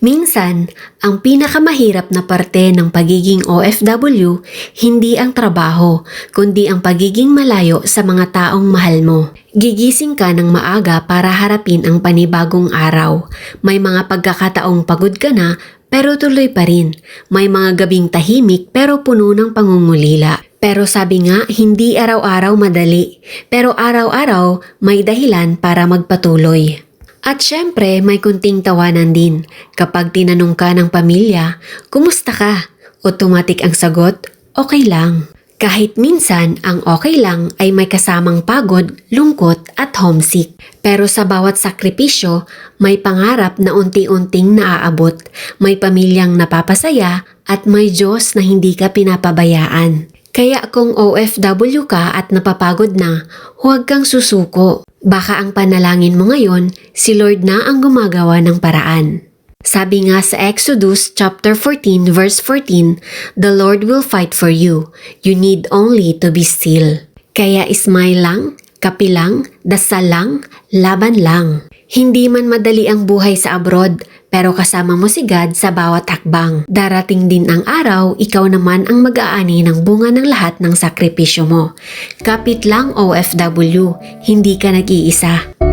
Minsan, ang pinakamahirap na parte ng pagiging OFW, hindi ang trabaho, kundi ang pagiging malayo sa mga taong mahal mo. Gigising ka ng maaga para harapin ang panibagong araw. May mga pagkakataong pagod ka na, pero tuloy pa rin. May mga gabing tahimik pero puno ng pangungulila. Pero sabi nga, hindi araw-araw madali. Pero araw-araw may dahilan para magpatuloy. At syempre, may kunting tawanan din. Kapag tinanong ka ng pamilya, kumusta ka? Automatic ang sagot, okay lang. Kahit minsan, ang okay lang ay may kasamang pagod, lungkot at homesick. Pero sa bawat sakripisyo, may pangarap na unti-unting naaabot. May pamilyang napapasaya at may Diyos na hindi ka pinapabayaan. Kaya kung OFW ka at napapagod na, huwag kang susuko. Baka ang panalangin mo ngayon, si Lord na ang gumagawa ng paraan. Sabi nga sa Exodus chapter 14 verse 14, "The Lord will fight for you. You need only to be still." Kaya smile lang, kapi lang, dasal lang, laban lang. Hindi man madali ang buhay sa abroad, pero kasama mo si God sa bawat hakbang. Darating din ang araw, ikaw naman ang mag-aani ng bunga ng lahat ng sakripisyo mo. Kapit lang OFW, hindi ka nag-iisa.